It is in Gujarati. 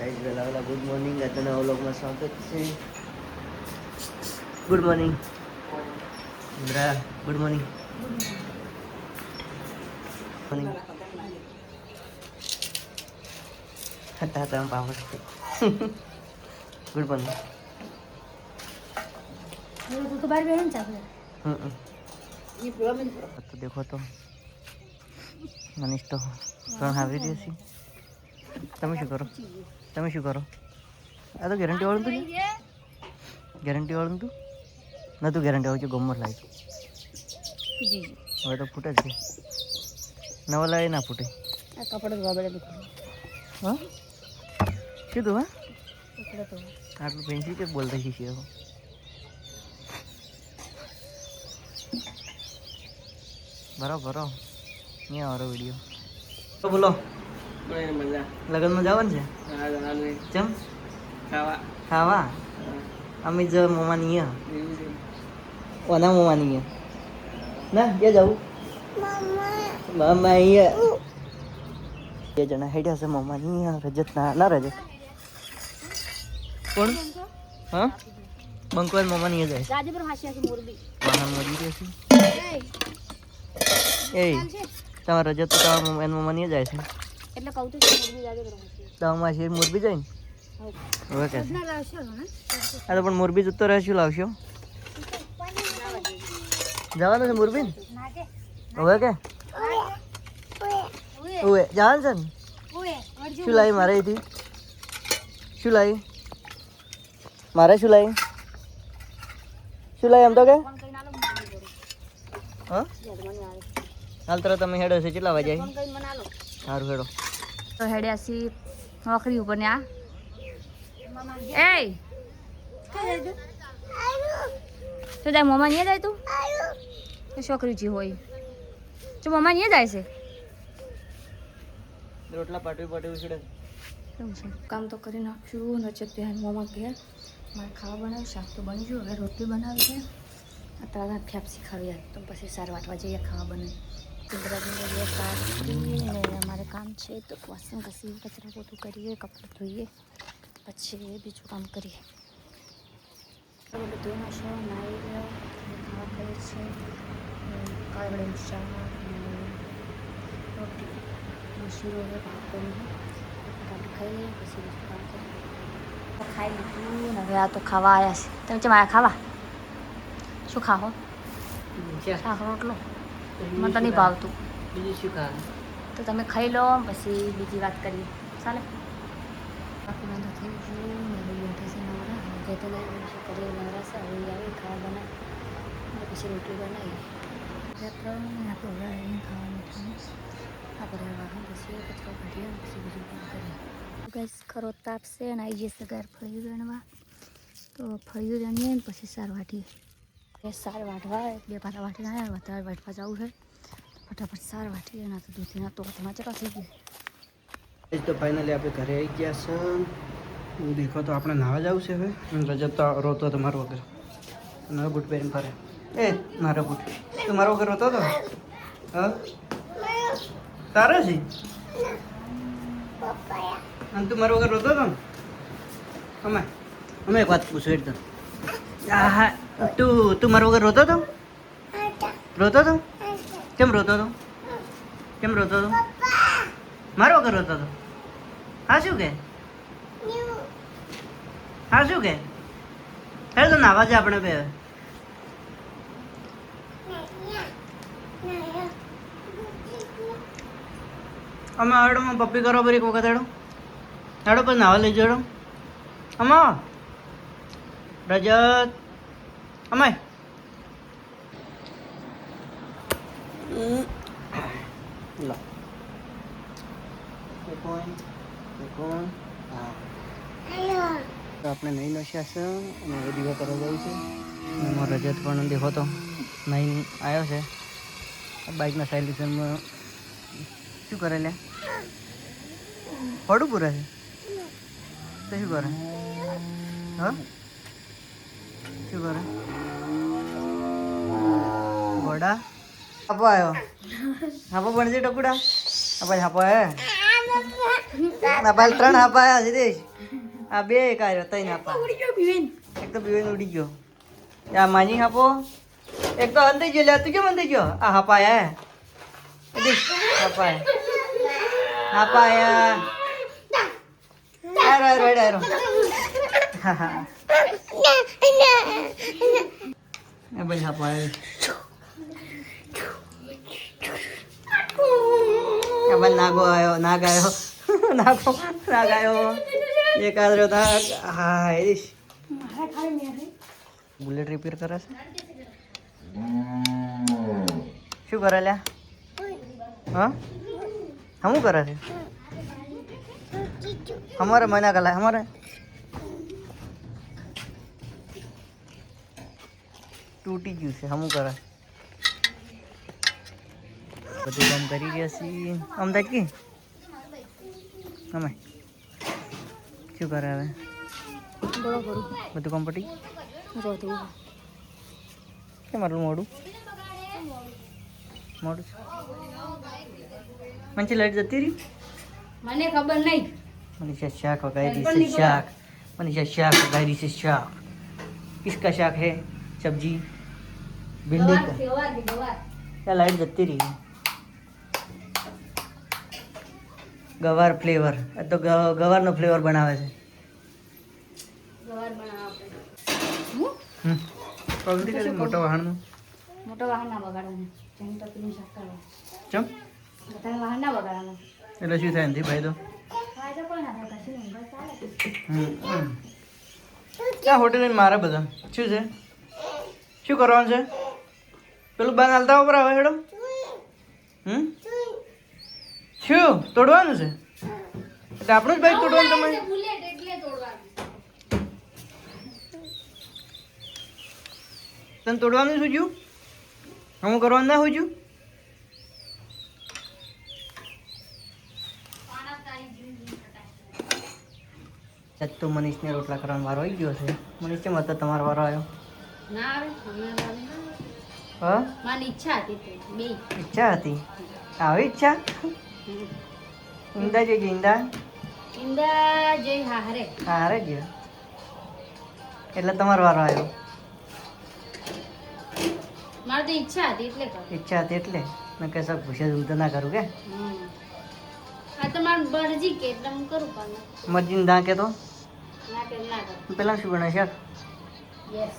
ગાઈસ વેલા ગુડ મોર્નિંગ આજના વ્લોગમાં સ્વાગત છે. Good morning Indira, good morning. Morning હતા હતા પાવર ગુડ મોર્નિંગ. तो बाहर बैठना चाहिए. तो देखो तो मनीष तो ત્રણ આવી રહી છે. તમે શું કરો? તમે શું કરો? આ તો ગેરંટી વાળું તું, ગેરંટી વાળું તું નતું. ગેરંટી વાળું ગમત લાગ્યું. હવે તો ફૂટે જ છે. નવા લાવે ના ફૂટે. આ કપડો ધોવા બડે હા શું તું? હા કપડો તો આટલું પેન્સિલ કે બોલતા શીખી હવે. બરાબર નહીં આવરો વિડીયો તો બોલો. લગ્નમાં જવાનું છે? ચમ ખાવા અમે જ મોમાની ઓના મોમાની ના કે જવું મામા અહીંયા બે જણા હેડ્યા છે મોમાની. રજત ના રજત કોણ? હા બંકવાલ મોમાની જાય. રાજપુર હાસિયા છે મોરબી. વાહન મોદી રહેશે. એ તમારા રજત તો તમારા એન મોમાની જાય છે એટલે કહું તો મોરબી રાજપુર હાસિયા. તમારા છે મોરબી જાય ને હવે કે ના લાવશો ને. આ તો પણ મોરબી જતો રહે શું લાવશો? જવાનું છે મોરબી ને હવે કે ઓએ જવાનું છે ને. શું લાવી મારે અહીંથી? શું લાવી મારે? શું લાવી? શું લાવી? એમ તો કે હા હાલ તરત તમે હેડો છે કેટલા વાગે? સારું હેડો. તો હેડ્યાસી નોકરી ઉપર ને આ એ તો જાય મમ્મા નહીં જાય તું તો છોકરી જી હોય તો મમ્મા નહીં જાય છે. રોટલા પાટવી પાટવી છોડે. એવું છે કામ તો કરી નાખશું. નચત ત્યાં મમ્મા ઘેર મારે ખાવા બનાવ્યું. શાક તો બની ગયું. હવે રોટલી બનાવી છે. અત્યારે ફેફસી ખાવી યાર તો પછી સાર વાટવા જઈએ ખાવા બનાવી. અમારે કામ છે તો વાસણ ઘસીએ, કચરા પોતું કરીએ, કપડાં ધોઈએ, પછી બીજું કામ કરીએ. બધું ધોઈ નાખશો. નાહી ગયો ખાવા ખાઈએ છીએ. કાગળનું શાક રોટલી શીરો હવે ભાત કરી ખાઈએ પછી બીજું કામ કરીએ. ખાઈ લીધું ને હવે આ તો ખાવા આવ્યા છે. તમે ચમ આવ્યા ખાવા? શું ખાવો? શાક રોટલો મને તો નહીં ભાવતું. બીજું શું ખાવાનું? તો તમે ખાઈ લો પછી બીજી વાત કરીએ. ચાલે બાકી વાંધો થઈ ગયું. હવે બેઠા છે નવરા. હવે તો નહીં શું કરીએ? નવરા છે હવે આવે ખાવા બનાવે પછી રોટલી બનાવીએ. આપણે ખાવાનું આપણે વાહન પછી કચરો કાઢીએ પછી બીજું કામ કરીએ. ગેસ ખરો તાપ છે અને આવી જશે ઘર ફળિયું વેણવા. તો ફળિયું વેણીએ ને પછી સાર વાટીએ. સાર વાટવા બે પાટા વાટીને આવ્યા. વધારે વાટવા જવું છે. ફટાફટ સાર વાટીએ. એના તો દૂધીના તો હાથમાં ચકા થઈ ગઈ. તો ફાઇનલી આપણે ઘરે આવી ગયા છે. હું દેખો તો આપણે નાવા જવું છે હવે. રજત તો રોતો હતો મારો વગર. મારો બૂટ પહેરીને ફરે. એ મારો બૂટ તું મારો વગર રોતો હતો? હા તારે છે અને તું મારો વગર રોતો હતો ને? અમે એક વાત પૂછું એટલે હા તું મારો વગર રોતો હતો? રોતો હતો? કેમ રોતો હતો? કેમ રોતો હતો? મારો વગર રોતો હતો? હા શું કે? હા શું કે? હેડ તો નાવા છે આપણે બે. અમે હેડો પપ્પી કરો બરી એક વખત હેડો હેડો પછી નાવા લઈ જડો. અમા રજત અમાય લો તો આપણે નહીં નશ્યા છે અને એ દીવા કરવા જવું છે. એમાં રજત પણ દેખો તો નહીં આવ્યો છે. બાઇકના સાઇલેન્સરમાં શું કરે લે? ફોડું પૂરે છે તો શું કરે? હા શું કરે? ઘોડા હાપો આવ્યો. હાપો બનશે ટકુડા. પછી હાપો હે ના ભાઈ 3 હાપાયા સિદ્ધેશ. આ 2 કાર્યો 3 હાપા. એક તો પીવેન ઉડી ગયો. આ માની હાપો. એક તો અંદે ગયો લે તું કેમ અંદે ગયો? આ હાપાયા હે. સિદ્ધેશ હાપાયા. આરો. એ ભાઈ હાપાયા. अब नागो आयो नाग आयो एक आदरो था हाँ इस बुलेट रिपेयर करा से શું કરે લ્યા હા હમું કરે છે हमारे मना कला हमारे તૂટી ગયું છે હમું કરે બધું કામ કરી રહ્યા છીએ અમદાવાદ કી અમે શું કરે હવે બધું કામ પટી કેમ આટલું મોડું મંચી લાઈટ જતી રહી મને ખબર નહીં मनीषा शाक वगैरह से शाक मनीषा शाक वगैरह से शाक किसका शाक है सब्जी भिंडी का क्या लाइट जती रही गवार फ्लेवर तो गवार नो फ्लेवर बनावे છે પગડી કે મોટો વાહન મોટો વાહન ના બગાડવાનો જેમ તો પેલું શાક કરવા ચમ બધા વાહન ના બગાડવાનો એટલે શું થાય નથી ભાઈ તો ફાયદો કોઈ ના થાય કશું નહીં બસ ચાલે ક્યાં હોટેલ મારે બધા શું છે શું કરવાનું છે પેલું બાન હાલતા ઉપર આવે હેડો શું તોડવાનું છે એટલે આપણું જ બાઈક તોડવાનું તમારે બુલેટ એટલે તોડવાનું તને તોડવાનું શું જ્યું હું કરવાનું ના હોજ્યું તો મનીષને રોટલા કરવાનો વારો આવી ગયો છે મનીષ કેમ હતો તમારો વારો આવ્યો ના આવે હમણાં આવે હા મારી ઈચ્છા હતી તે બે ઈચ્છા હતી આવી ઈચ્છા ઈંદા જઈ ઈંદા ઇંદા જય હારે હા હારે ગયો એટલે તમારો વારો આવ્યો મારે તો ઈચ્છા હતી એટલે કર ઈચ્છા હતી એટલે મેં કે સબ પૂછે હું તો ના કરું કે આ તો મારી મરજી કે એટલે હું કરું પણ મરજીને દા કે તો ના કે ના કર પેલા શું બને શાક યસ